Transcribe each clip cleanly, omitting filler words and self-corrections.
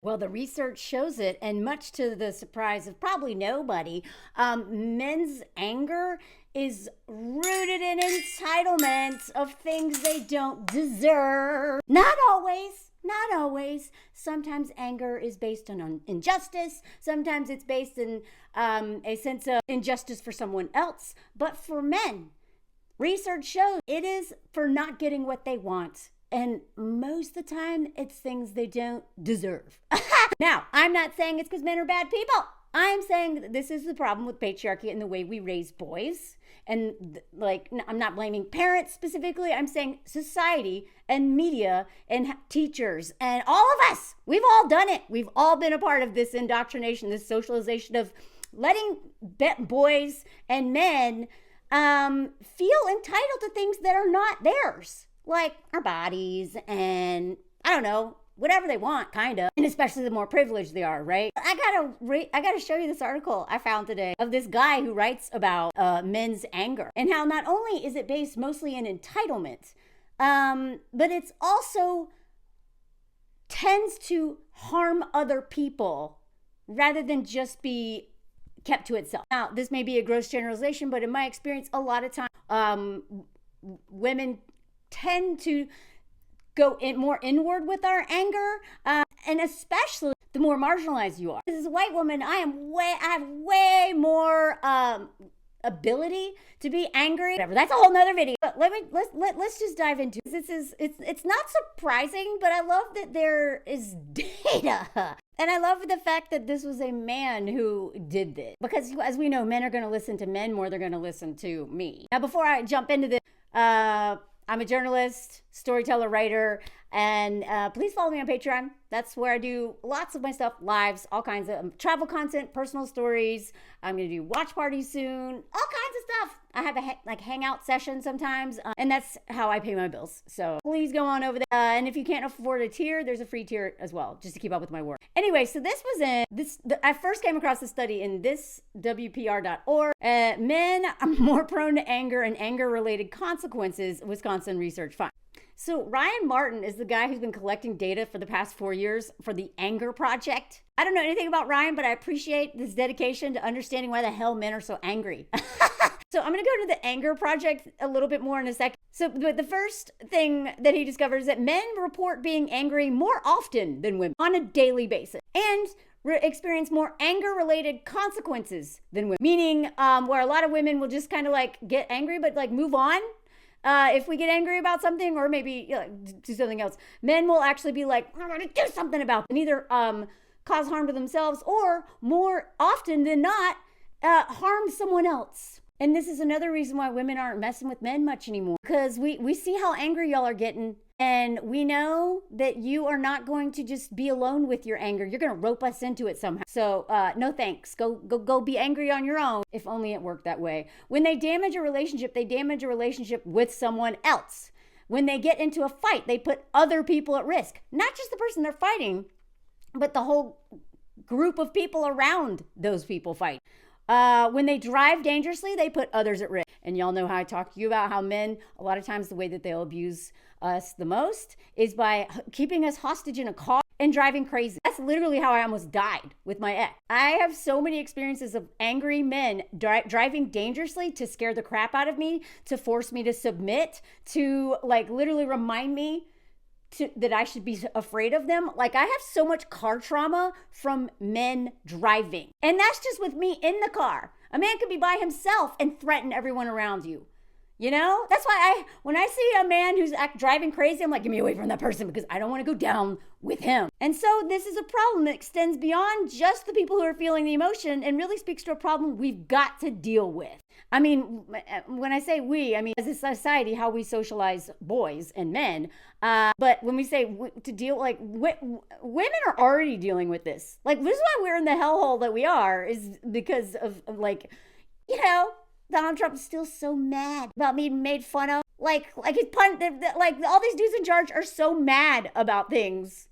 Well, the research shows it, and much to the surprise of probably nobody, men's anger is rooted in entitlement of things they don't deserve. Not always. Not always. Sometimes anger is based on injustice. Sometimes it's based in a sense of injustice for someone else. But for men, research shows it is for not getting what they want. And most of the time, it's things they don't deserve. Now, I'm not saying it's because men are bad people. I'm saying that this is the problem with patriarchy and the way we raise boys. And I'm not blaming parents specifically. I'm saying society and media and teachers and all of us. We've all done it. We've all been a part of this indoctrination, this socialization of letting boys and men feel entitled to things that are not theirs. Like our bodies and, I don't know, whatever they want, kind of. And especially the more privileged they are, right? I gotta show you this article I found today of this guy who writes about men's anger and how not only is it based mostly in entitlement, but it's also tends to harm other people rather than just be kept to itself. Now, this may be a gross generalization, but in my experience, a lot of times women tend to go more inward with our anger, and especially the more marginalized you are. As a white woman, I have way more ability to be angry. Whatever. That's a whole nother video. But let's just dive into it. It's not surprising, but I love that there is data. And I love the fact that this was a man who did this. Because as we know, men are going to listen to men more than they're going to listen to me. Now, before I jump into this, I'm a journalist, storyteller, writer, and please follow me on Patreon. That's where I do lots of my stuff, lives, all kinds of travel content, personal stories. I'm going to do watch parties soon, all kinds of stuff. I have a hangout session sometimes, and that's how I pay my bills. So please go on over there. And if you can't afford a tier, there's a free tier as well, just to keep up with my work. Anyway, so this was I first came across this study in this WPR.org. Men are more prone to anger and anger-related consequences, Wisconsin research finds. So Ryan Martin is the guy who's been collecting data for the past 4 years for the Anger Project. I don't know anything about Ryan, but I appreciate this dedication to understanding why the hell men are so angry. So I'm going to go to the Anger Project a little bit more in a second. So the first thing that he discovered is that men report being angry more often than women on a daily basis and experience more anger-related consequences than women. Meaning where a lot of women will just kind of like get angry but like move on. If we get angry about something or maybe do something else, men will actually be like, I'm going to do something about it. And either cause harm to themselves or more often than not, harm someone else. And this is another reason why women aren't messing with men much anymore. Because we see how angry y'all are getting. And we know that you are not going to just be alone with your anger. You're going to rope us into it somehow. So no thanks. Go be angry on your own. If only it worked that way. When they damage a relationship, they damage a relationship with someone else. When they get into a fight, they put other people at risk. Not just the person they're fighting, but the whole group of people around those people fight. When they drive dangerously, they put others at risk. And y'all know how I talk to you about how men, a lot of times the way that they'll abuse us the most is by keeping us hostage in a car and driving crazy. That's literally how I almost died with my ex. I have so many experiences of angry men driving dangerously to scare the crap out of me, to force me to submit, to like literally remind me that I should be afraid of them. Like I have so much car trauma from men driving. And that's just with me in the car. A man could be by himself and threaten everyone around you. You know, that's why when I see a man who's driving crazy, I'm like, get me away from that person because I don't want to go down with him. And so this is a problem that extends beyond just the people who are feeling the emotion and really speaks to a problem we've got to deal with. I mean, when I say we, I mean, as a society, how we socialize boys and men. But when we say to deal, like women are already dealing with this. Like this is why we're in the hellhole that we are, is because of like, you know, Donald Trump is still so mad about me being made fun of. Like his like all these dudes in charge are so mad about things.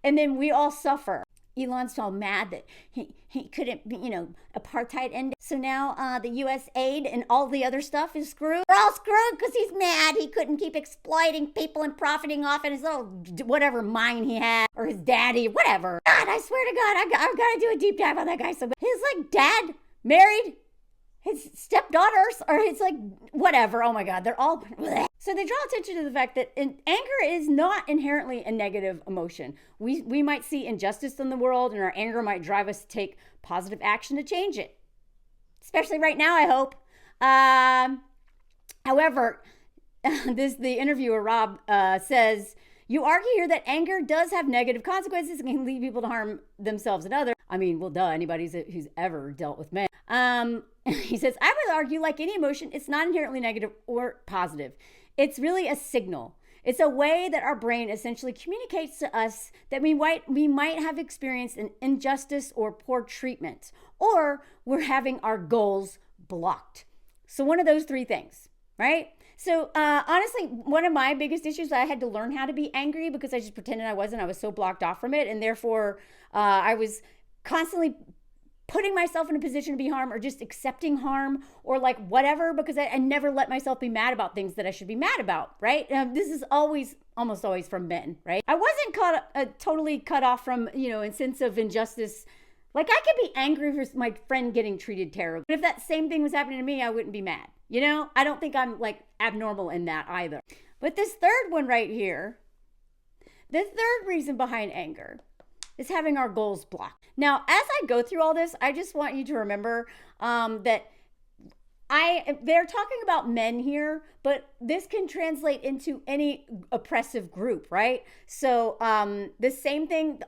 And then we all suffer. Elon's all mad that he couldn't, apartheid ended. So now the U.S. aid and all the other stuff is screwed. We're all screwed because he's mad. He couldn't keep exploiting people and profiting off in his little whatever mine he had, or his daddy, whatever. God, I swear to God, I've got to do a deep dive on that guy. So his dad married his stepdaughters, or it's whatever. Oh my God, they're all bleh. So they draw attention to the fact that anger is not inherently a negative emotion. We might see injustice in the world, and our anger might drive us to take positive action to change it. Especially right now, I hope. However, the interviewer, Rob, says, you argue here that anger does have negative consequences and can lead people to harm themselves and others. I mean, well, duh, anybody who's ever dealt with men. He says, I would argue, like any emotion, it's not inherently negative or positive. It's really a signal. It's a way that our brain essentially communicates to us that we might have experienced an injustice or poor treatment, or we're having our goals blocked. So one of those three things, right? So honestly, one of my biggest issues, I had to learn how to be angry because I just pretended I wasn't. I was so blocked off from it. And therefore, I was constantly putting myself in a position to be harmed, or just accepting harm, or whatever, because I never let myself be mad about things that I should be mad about, right? This is almost always from men, right? I wasn't totally cut off from, a sense of injustice. I could be angry for my friend getting treated terribly. But if that same thing was happening to me, I wouldn't be mad. I don't think I'm abnormal in that either. But this third one right here, the third reason behind anger is having our goals blocked. Now, as I go through all this, I just want you to remember that they're talking about men here, but this can translate into any oppressive group, right? So the same thing,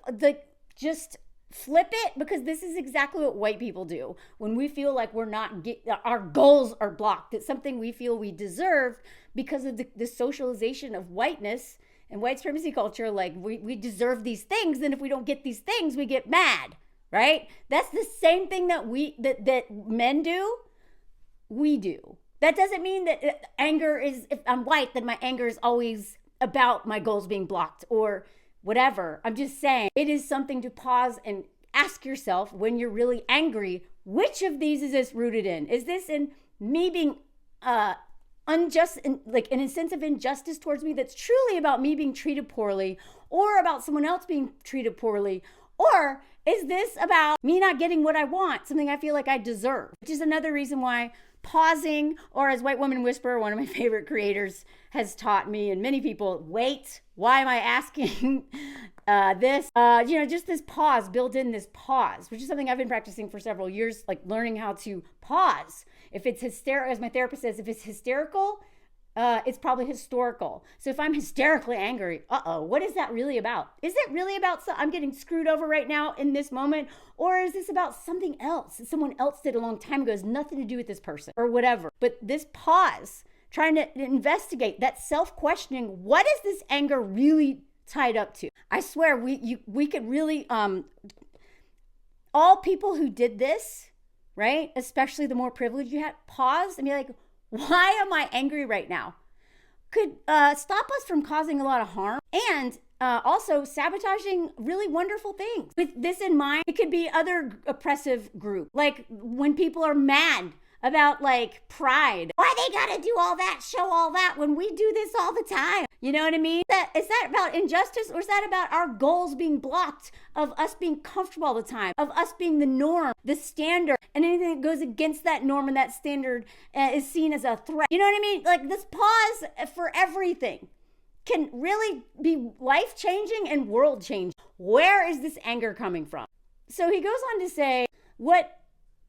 just flip it, because this is exactly what white people do. When we feel like our goals are blocked, it's something we feel we deserve because of the socialization of whiteness and white supremacy culture. We deserve these things, and if we don't get these things, we get mad, right? That's the same thing that men do, we do. That doesn't mean that anger is, if I'm white, then my anger is always about my goals being blocked or whatever. I'm just saying it is something to pause and ask yourself when you're really angry, which of these is this rooted in? Is this in me being unjust, and an sense of injustice towards me that's truly about me being treated poorly, or about someone else being treated poorly? Or is this about me not getting what I want, something I feel like I deserve? Which is another reason why pausing, or as White Woman Whisperer, one of my favorite creators, has taught me, and many people, wait, why am I asking this? Just this pause, build in this pause, which is something I've been practicing for several years, learning how to pause. If it's hysterical, as my therapist says, if it's hysterical, it's probably historical. So if I'm hysterically angry, what is that really about? Is it really about I'm getting screwed over right now in this moment? Or is this about something else that someone else did a long time ago, has nothing to do with this person or whatever? But this pause, trying to investigate that self-questioning, what is this anger really tied up to? I swear we could really, all people who did this, right? Especially the more privilege you had, pause and be like, why am I angry right now? Could stop us from causing a lot of harm, and also sabotaging really wonderful things. With this in mind, it could be other oppressive group, when people are mad about pride. Why they gotta do all that, show all that, when we do this all the time? You know what I mean? Is that about injustice, or is that about our goals being blocked, of us being comfortable all the time, of us being the norm, the standard, and anything that goes against that norm and that standard is seen as a threat? You know what I mean? This pause for everything can really be life-changing and world-changing. Where is this anger coming from? So he goes on to say, what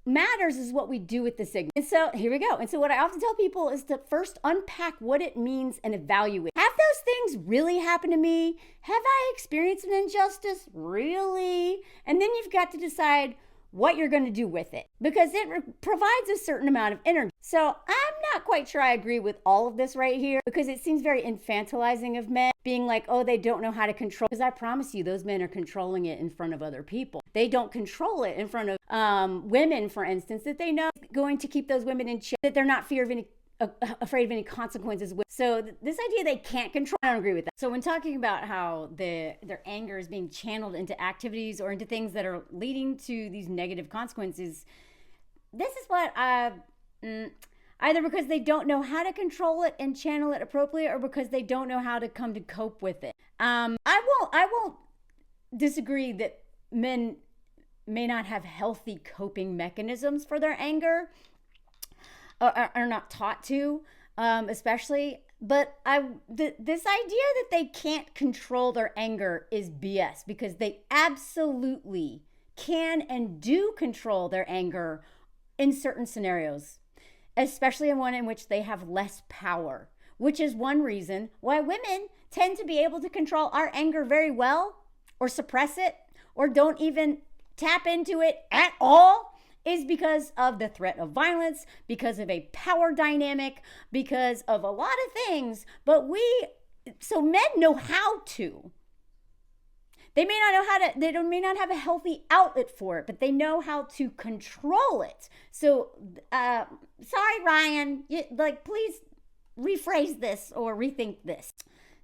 matters is what we do with the signal. And so here we go. And so what I often tell people is to first unpack what it means and evaluate. Have those things really happened to me? Have I experienced an injustice? Really? And then you've got to decide what you're going to do with it, because it provides a certain amount of energy. So I'm not quite sure I agree with all of this right here, because it seems very infantilizing of men, being like, oh, they don't know how to control. Because I promise you, those men are controlling it in front of other people. They don't control it in front of women, for instance, that they know going to keep those women in check, that they're not fear of any afraid of any consequences. So this idea they can't control, I don't agree with that. So when talking about how their anger is being channeled into activities or into things that are leading to these negative consequences, this is what either because they don't know how to control it and channel it appropriately, or because they don't know how to come to cope with it. I won't disagree that men may not have healthy coping mechanisms for their anger, or are not taught to, especially. But this idea that they can't control their anger is BS, because they absolutely can and do control their anger in certain scenarios, especially in one in which they have less power, which is one reason why women tend to be able to control our anger very well, or suppress it, or don't even tap into it at all, is because of the threat of violence, because of a power dynamic, because of a lot of things. So men know how to. They may not know how to, they may not have a healthy outlet for it, but they know how to control it. So, sorry, Ryan, please rephrase this or rethink this.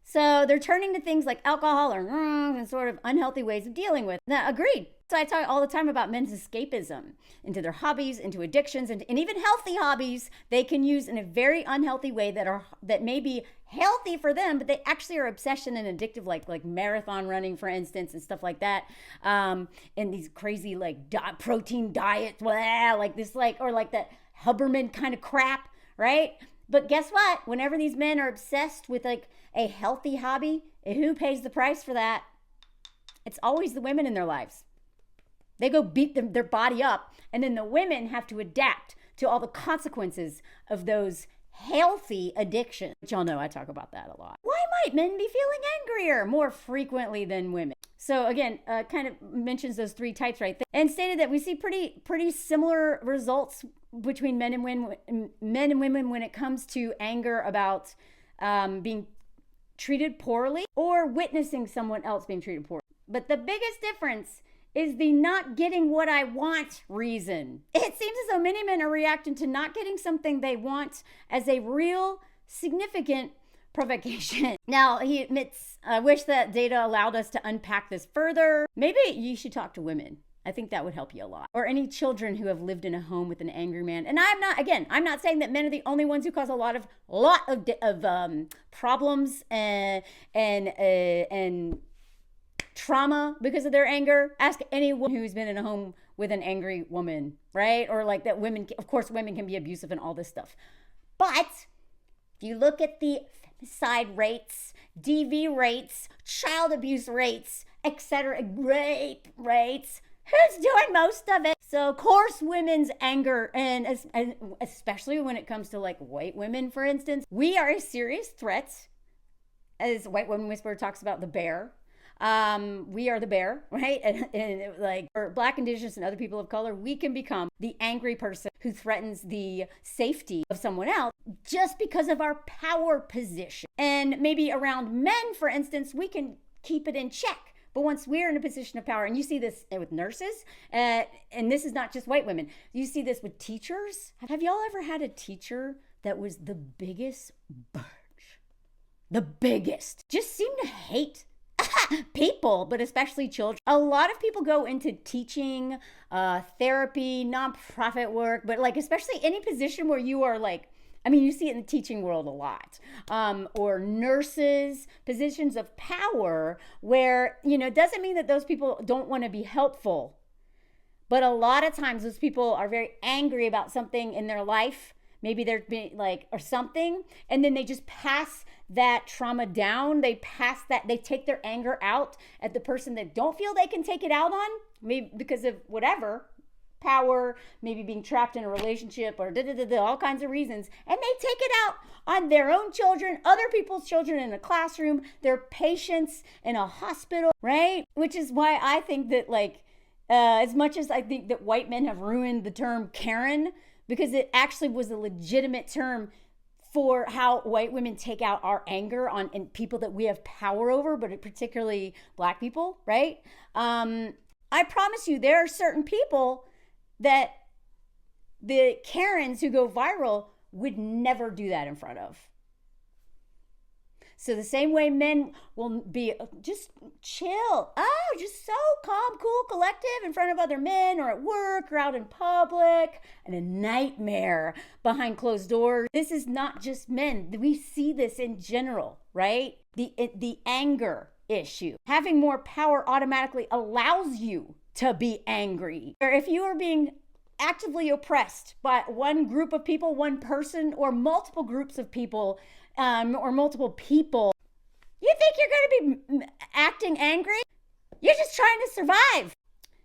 So they're turning to things like alcohol or and sort of unhealthy ways of dealing with. Now, agreed. So I talk all the time about men's escapism into their hobbies, into addictions, and even healthy hobbies they can use in a very unhealthy way that may be healthy for them, but they actually are obsession and addictive, like marathon running, for instance, and stuff like that. And these crazy protein diets, or like that Huberman kind of crap, right? But guess what? Whenever these men are obsessed with a healthy hobby, who pays the price for that? It's always the women in their lives. They go beat their body up, and then the women have to adapt to all the consequences of those healthy addictions. Which y'all know I talk about that a lot. Why might men be feeling angrier more frequently than women? So again, kind of mentions those three types right there, and stated that we see pretty similar results between men and women when it comes to anger about being treated poorly or witnessing someone else being treated poorly. But the biggest difference is the not getting what I want reason. It seems as though many men are reacting to not getting something they want as a real significant provocation. Now, he admits, I wish that data allowed us to unpack this further. Maybe you should talk to women. I think that would help you a lot. Or any children who have lived in a home with an angry man. And I'm not saying that men are the only ones who cause a lot of problems and trauma because of their anger. Ask anyone who's been in a home with an angry woman, right? Or like that women can be abusive and all this stuff. But if you look at the femicide rates, DV rates, child abuse rates, etc., rape rates, who's doing most of it? So of course women's anger, and especially when it comes to like white women, for instance, we are a serious threat. As White Woman Whisperer talks about the bear. We are the bear, right? And like for Black, Indigenous, and other people of color, we can become the angry person who threatens the safety of someone else just because of our power position. And maybe around men, for instance, we can keep it in check. But once we're in a position of power, and you see this with nurses, and this is not just white women, you see this with teachers. Have y'all ever had a teacher that was the biggest birch? The biggest. Just seemed to hate people, but especially children. A lot of people go into teaching, therapy, nonprofit work, but like especially any position where you are like, you see it in the teaching world a lot, or nurses, positions of power where, it doesn't mean that those people don't want to be helpful, but a lot of times those people are very angry about something in their life. Maybe they're being or something, and then they just pass that trauma down. They take their anger out at the person that don't feel they can take it out on, maybe because of whatever, power, maybe being trapped in a relationship or all kinds of reasons. And they take it out on their own children, other people's children in a classroom, their patients in a hospital, right? Which is why I think that as much as I think that white men have ruined the term Karen, because it actually was a legitimate term for how white women take out our anger on people that we have power over, but particularly Black people, right? I promise you, there are certain people that the Karens who go viral would never do that in front of. So the same way men will be just chill, just so calm, cool, collective in front of other men or at work or out in public, and a nightmare behind closed doors. This is not just men. We see this in general, right? The anger issue. Having more power automatically allows you to be angry. Or if you are being actively oppressed by one group of people, one person, or multiple groups of people, or multiple people, you think you're going to be acting angry? You're just trying to survive.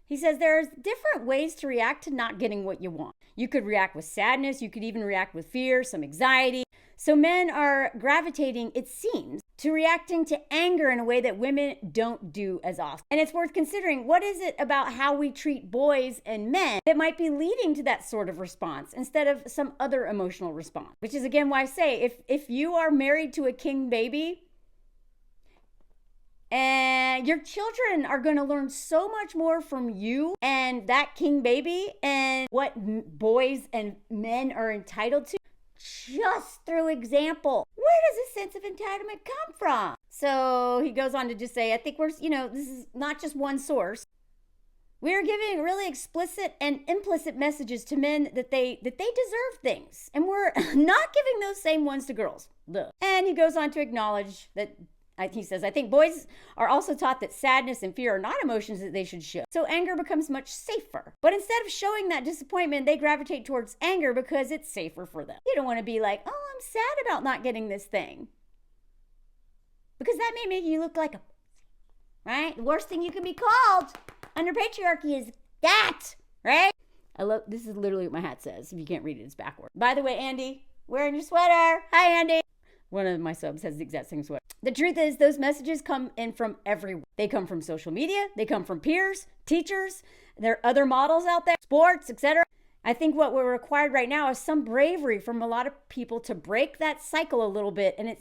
He says there's different ways to react to not getting what you want. You could react with sadness. You could even react with fear, some anxiety. So men are gravitating, it seems, to reacting to anger in a way that women don't do as often. And it's worth considering, what is it about how we treat boys and men that might be leading to that sort of response instead of some other emotional response? Which is again why I say, if you are married to a king baby, and your children are going to learn so much more from you and that king baby and what boys and men are entitled to just through example. Where does this sense of entitlement come from? So he goes on to just say, I think we're, this is not just one source. We're giving really explicit and implicit messages to men that they deserve things. And we're not giving those same ones to girls. Ugh. And he goes on to acknowledge that he says, I think boys are also taught that sadness and fear are not emotions that they should show. So anger becomes much safer. But instead of showing that disappointment, they gravitate towards anger because it's safer for them. You don't want to be like, oh, I'm sad about not getting this thing, because that may make you look like a, right? The worst thing you can be called under patriarchy is that, right? This is literally what my hat says. If you can't read it, it's backward. By the way, Andy, wearing your sweater. Hi, Andy. One of my subs has the exact same sweater. The truth is, those messages come in from everywhere. They come from social media. They come from peers, teachers. There are other models out there, sports, etc. I think what we're required right now is some bravery from a lot of people to break that cycle a little bit, and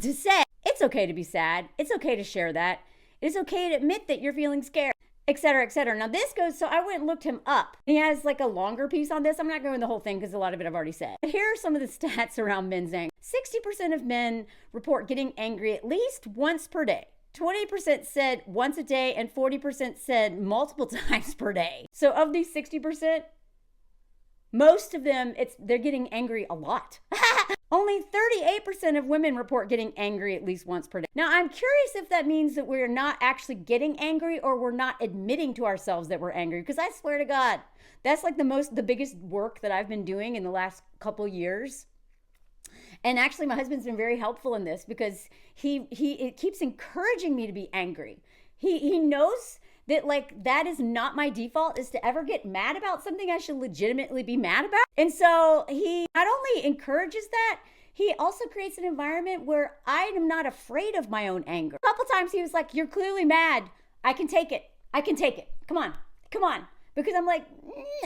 to say it's okay to be sad. It's okay to share that. It's okay to admit that you're feeling scared, etc., etc. Now this goes, so I went and looked him up. He has like a longer piece on this. I'm not going the whole thing because a lot of it I've already said. But here are some of the stats around men's anger. 60% of men report getting angry at least once per day. 20% said once a day, and 40% said multiple times per day. So of these 60%, most of them, they're getting angry a lot. Only 38% of women report getting angry at least once per day. Now, I'm curious if that means that we're not actually getting angry or we're not admitting to ourselves that we're angry. Because I swear to God, that's like the biggest work that I've been doing in the last couple years. And actually, my husband's been very helpful in this because he keeps encouraging me to be angry. He knows that that is not my default, is to ever get mad about something I should legitimately be mad about. And so he not only encourages that, he also creates an environment where I am not afraid of my own anger. A couple times he was like, you're clearly mad. I can take it. Come on. Because I'm like,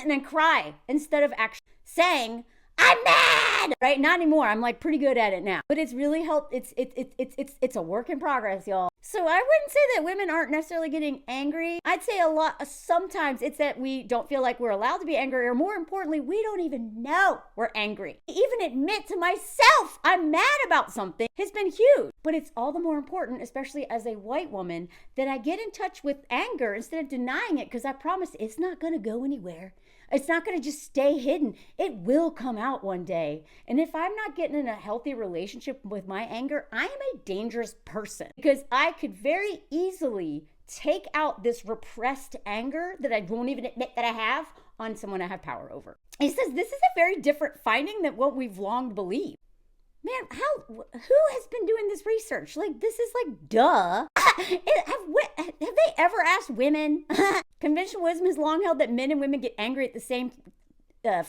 and then cry instead of actually saying, I'm mad, right? Not anymore. I'm like pretty good at it now, but it's really helped. It's a work in progress, y'all. So I wouldn't say that women aren't necessarily getting angry. I'd say sometimes it's that we don't feel like we're allowed to be angry, or more importantly, we don't even know we're angry. Even admit to myself I'm mad about something has been huge, but it's all the more important, especially as a white woman, that I get in touch with anger instead of denying it, because I promise it's not going to go anywhere. It's not going to just stay hidden. It will come out one day. And if I'm not getting in a healthy relationship with my anger, I am a dangerous person, because I could very easily take out this repressed anger that I won't even admit that I have on someone I have power over. He says this is a very different finding than what we've long believed. Man, who has been doing this research? This is duh. Have they ever asked women? Conventional wisdom has long held that men and women get angry at the same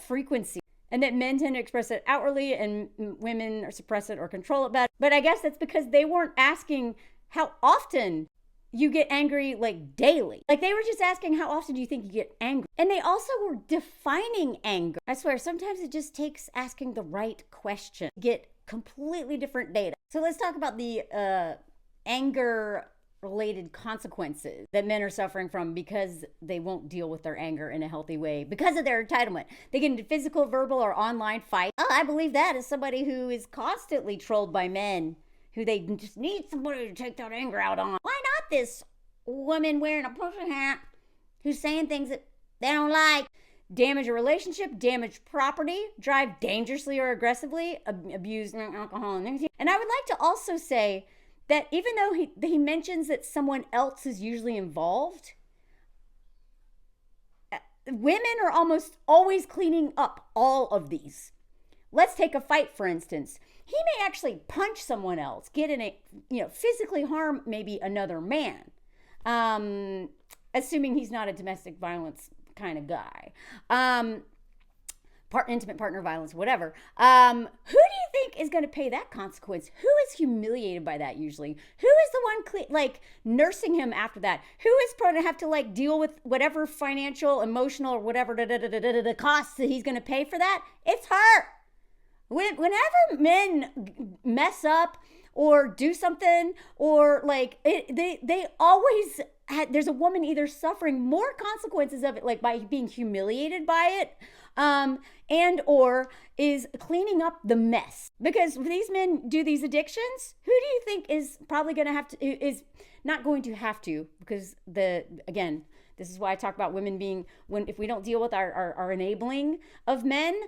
frequency, and that men tend to express it outwardly and women or suppress it or control it better. But I guess that's because they weren't asking how often you get angry daily. They were just asking, how often do you think you get angry? And they also were defining anger. I swear, sometimes it just takes asking the right question to get completely different data. So let's talk about the anger related consequences that men are suffering from because they won't deal with their anger in a healthy way because of their entitlement. They get into physical, verbal, or online fight. Oh I believe that as somebody who is constantly trolled by men who they just need somebody to take that anger out on. Why not this woman wearing a pussy hat who's saying things that they don't like? Damage a relationship, damage property, drive dangerously or aggressively, abuse alcohol and anything. And I would like to also say that even though he mentions that someone else is usually involved, women are almost always cleaning up all of these. Let's take a fight, for instance. He may actually punch someone else, get in a, physically harm maybe another man, assuming he's not a domestic violence kind of guy. Intimate partner violence, whatever. Who do you think is going to pay that consequence? Who is humiliated by that usually? Who is the one nursing him after that? Who is going to have to deal with whatever financial, emotional, or whatever the costs that he's going to pay for that? It's her. Whenever men mess up or do something or they always there's a woman either suffering more consequences of it, by being humiliated by it, and or is cleaning up the mess. Because when these men do these addictions, who do you think is probably going to have to, is not going to have to, because again, this is why I talk about women being, if we don't deal with our enabling of men,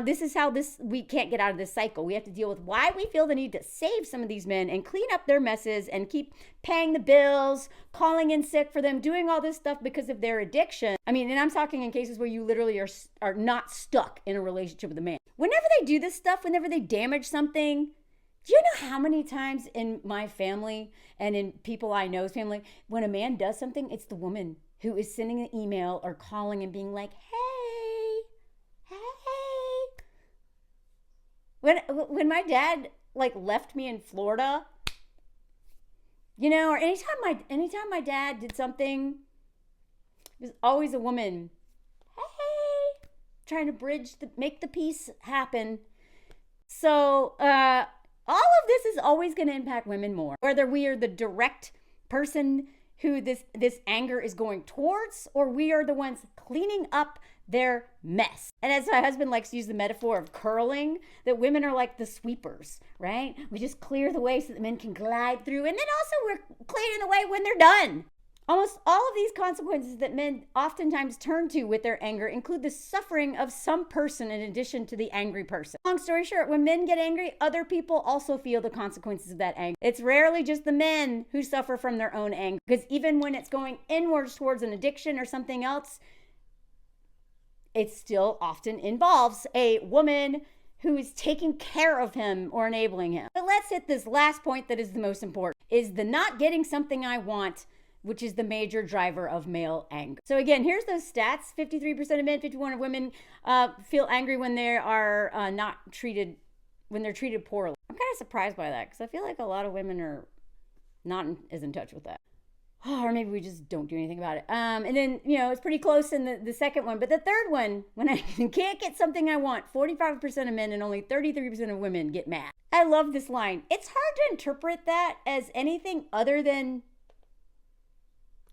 this is how we can't get out of this cycle. We have to deal with why we feel the need to save some of these men and clean up their messes and keep paying the bills, calling in sick for them, doing all this stuff because of their addiction. I mean, and I'm talking in cases where you literally are not stuck in a relationship with a man. Whenever they do this stuff, whenever they damage something, do you know how many times in my family and in people I know's family, when a man does something, it's the woman who is sending an email or calling and being like, hey. When my dad left me in Florida, or anytime my dad did something, it was always a woman, hey, trying to make the peace happen. So all of this is always going to impact women more, whether we are the direct person who this anger is going towards, or we are the ones cleaning up their mess. And as my husband likes to use the metaphor of curling, that women are like the sweepers, right? We just clear the way so that men can glide through, and then also we're clearing the way when they're done. Almost all of these consequences that men oftentimes turn to with their anger include the suffering of some person in addition to the angry person. Long story short, when men get angry, other people also feel the consequences of that anger. It's rarely just the men who suffer from their own anger, because even when it's going inwards towards an addiction or something else, it still often involves a woman who is taking care of him or enabling him. But let's hit this last point that is the most important, is the not getting something I want, which is the major driver of male anger. So again, here's those stats. 53% of men, 51% of women feel angry when they are when they're treated poorly. I'm kind of surprised by that, because I feel like a lot of women are not as in touch with that. Or maybe we just don't do anything about it. And then, it's pretty close in the second one. But the third one, when I can't get something I want, 45% of men and only 33% of women get mad. I love this line. It's hard to interpret that as anything other than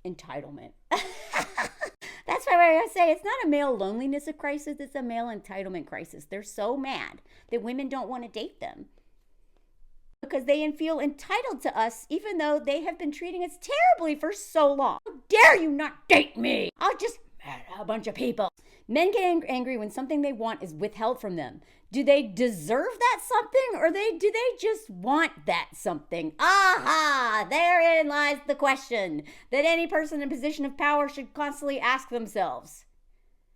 entitlement. That's why I say it's not a male loneliness crisis, it's a male entitlement crisis. They're so mad that women don't want to date them because they feel entitled to us, even though they have been treating us terribly for so long. How dare you not date me? I'll just murder a bunch of people. Men get angry when something they want is withheld from them. Do they deserve that something, or do they just want that something? Aha! Therein lies the question that any person in a position of power should constantly ask themselves.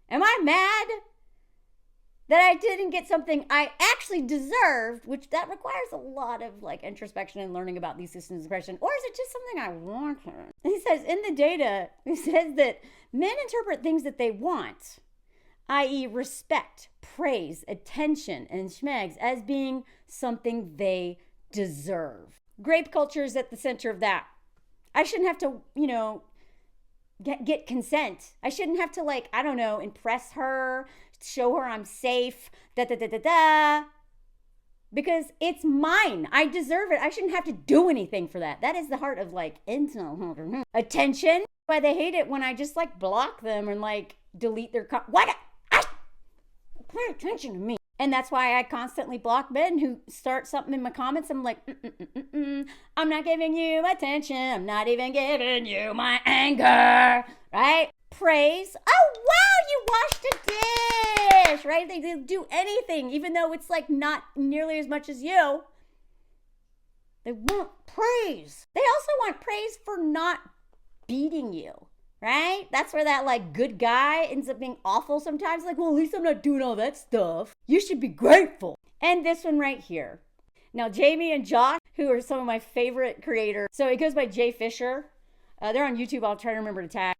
Am I mad that I didn't get something I actually deserved, which that requires a lot of introspection and learning about these systems of oppression, or is it just something I wanted? He says in the data, he says that men interpret things that they want, i.e. respect, praise, attention, and schmegs, as being something they deserve. Grape culture is at the center of that. I shouldn't have to, get consent. I shouldn't have to, impress her, show her I'm safe, because it's mine. I deserve it. I shouldn't have to do anything for that. That is the heart of attention. Why they hate it when I just block them and delete their what? Pay attention to me. And that's why I constantly block men who start something in my comments. I'm like, I'm not giving you attention. I'm not even giving you my anger, right? Praise. Oh, wow, you washed a dish, right? They do anything, even though it's like not nearly as much as you. They want praise. They also want praise for not beating you, right? That's where that like good guy ends up being awful sometimes. Like, well, at least I'm not doing all that stuff. You should be grateful. And this one right here. Now, Jamie and Josh, who are some of my favorite creators. So it goes by Jay Fisher. They're on YouTube. I'll try to remember to tag.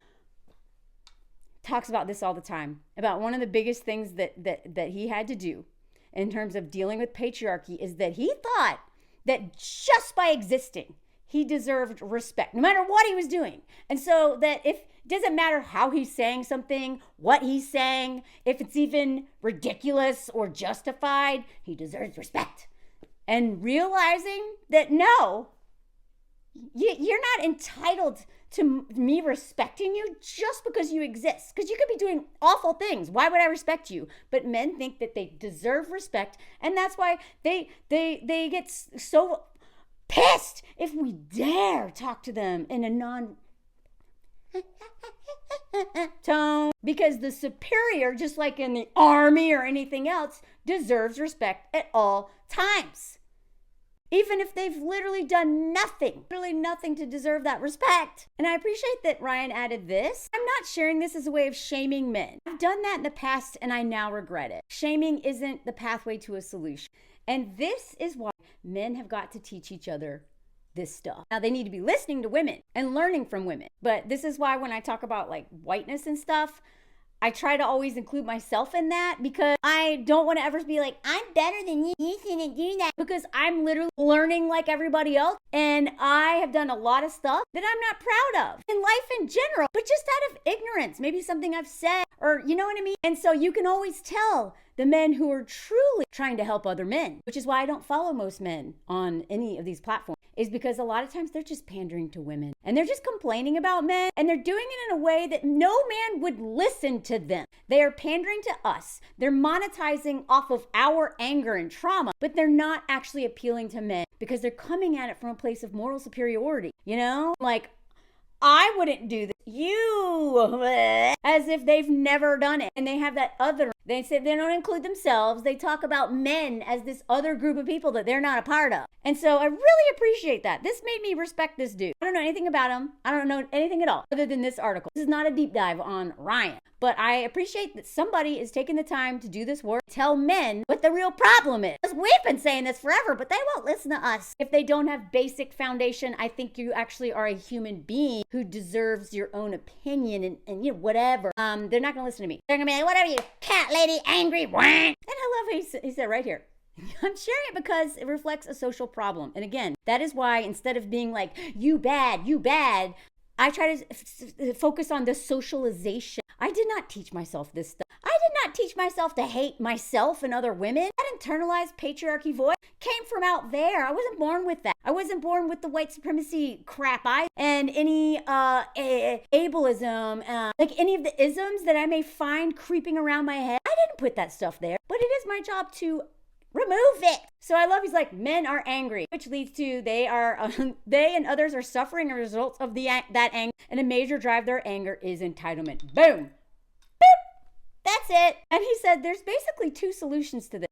Talks about this all the time. About one of the biggest things that he had to do in terms of dealing with patriarchy is that he thought that just by existing, he deserved respect, no matter what he was doing. And so that if it doesn't matter how he's saying something, what he's saying, if it's even ridiculous or justified, he deserves respect. And realizing that no, you're not entitled to me respecting you just because you exist. Because you could be doing awful things. Why would I respect you? But men think that they deserve respect. And that's why they get so pissed if we dare talk to them in a non tone. Because the superior, just like in the army or anything else, deserves respect at all times. Even if they've literally done nothing to deserve that respect. And I appreciate that Ryan added this. I'm not sharing this as a way of shaming men. I've done that in the past and I now regret it. Shaming isn't the pathway to a solution. And this is why men have got to teach each other this stuff. Now they need to be listening to women and learning from women. But this is why when I talk about like whiteness and stuff, I try to always include myself in that because I don't want to ever be like, I'm better than you. You shouldn't do that. Because I'm literally learning like everybody else. And I have done a lot of stuff that I'm not proud of in life in general, but just out of ignorance. Maybe something I've said or you know what I mean? And so you can always tell the men who are truly trying to help other men, which is why I don't follow most men on any of these platforms, is because a lot of times they're just pandering to women and they're just complaining about men and they're doing it in a way that no man would listen to them. They are pandering to us. They're monetizing off of our anger and trauma, but they're not actually appealing to men because they're coming at it from a place of moral superiority. You know, like I wouldn't do this. You, as if they've never done it. And they have that other, they say they don't include themselves. They talk about men as this other group of people that they're not a part of. And so I really appreciate that. This made me respect this dude. I don't know anything about him. I don't know anything at all other than this article. This is not a deep dive on Ryan. But I appreciate that somebody is taking the time to do this work, tell men what the real problem is. Because we've been saying this forever, but they won't listen to us. If they don't have basic foundation, I think you actually are a human being who deserves your own opinion and you know, whatever. They're not going to listen to me. They're going to be like, whatever you cat lady, angry wank. And I love how he said right here. I'm sharing it because it reflects a social problem. And again, that is why instead of being like, you bad, I try to focus on the socialization. I did not teach myself this stuff. I did not teach myself to hate myself and other women. That internalized patriarchy voice came from out there. I wasn't born with that. I wasn't born with the white supremacy crap and any ableism, like any of the isms that I may find creeping around my head. I didn't put that stuff there, but it is my job to remove it. So I love, he's like, men are angry, which leads to they and others are suffering as a result of that anger, and a major drive their anger is entitlement. Boom. Boop. That's it. And he said there's basically two solutions to this.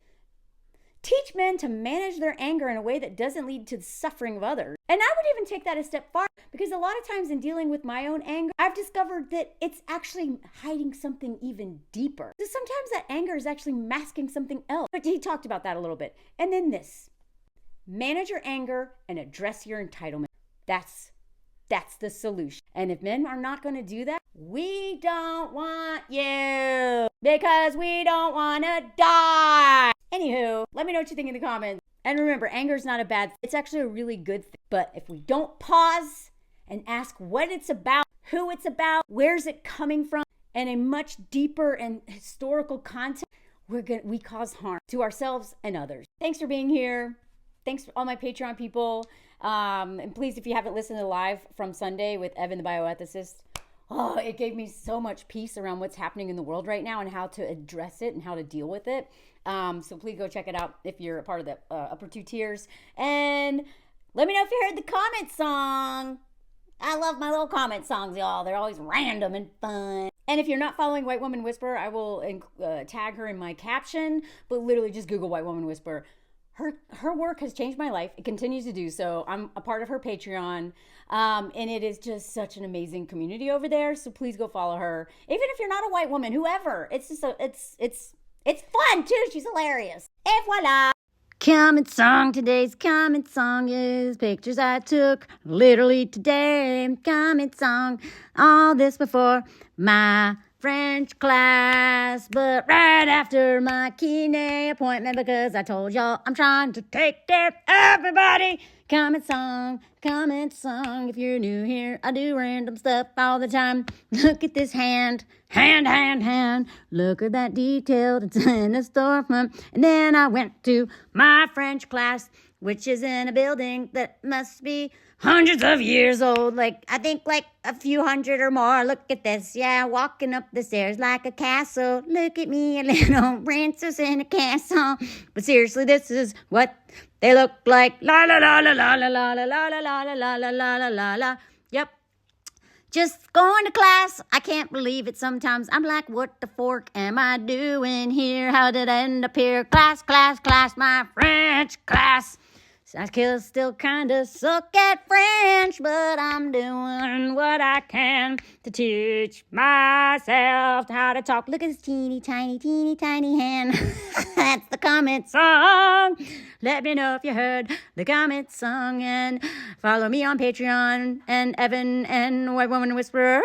Teach men to manage their anger in a way that doesn't lead to the suffering of others. And I would even take that a step farther because a lot of times in dealing with my own anger, I've discovered that it's actually hiding something even deeper. So sometimes that anger is actually masking something else. But he talked about that a little bit. And then this, manage your anger and address your entitlement. That's the solution. And if men are not going to do that, we don't want you because we don't want to die. Anywho, let me know what you think in the comments. And remember, anger is not a bad thing. It's actually a really good thing. But if we don't pause and ask what it's about, who it's about, where's it coming from, and a much deeper and historical context, we cause harm to ourselves and others. Thanks for being here. Thanks for all my Patreon people. And please, if you haven't listened to the live from Sunday with Evan the bioethicist, oh, it gave me so much peace around what's happening in the world right now and how to address it and how to deal with it. So please go check it out if you're a part of the upper two tiers. And let me know if you heard the comment song. I love my little comment songs, y'all. They're always random and fun. And if you're not following White Woman Whisperer, I will tag her in my caption, but literally just Google White Woman Whisperer. Her work has changed my life. It continues to do so. I'm a part of her Patreon, and it is just such an amazing community over there. So please go follow her, even if you're not a white woman, whoever. It's just it's fun too. She's hilarious. Et voila. Comment song. Today's comment song is pictures I took literally today. Comment song. All this before my French class, but right after my kine appointment, because I told y'all I'm trying to take care of everybody. Comment song. If you're new here, I do random stuff all the time. Look at this hand. Look at that detail. It's in a storefront. And then I went to my French class, which is in a building that must be hundreds of years old. I think a few hundred or more. Look at this. Yeah, walking up the stairs like a castle. Look at me, a little princess in a castle. But seriously, this is what they look like. La la la la la la la la la la la la la la la la la. Yep. Just going to class. I can't believe it sometimes. I'm like, what the fork am I doing here? How did I end up here? Class, my French class. I still kind of suck at French, but I'm doing what I can to teach myself how to talk. Look at this teeny tiny hand. That's the comment song. Let me know if you heard the comment song, and follow me on Patreon and Evan and White Woman Whisperer.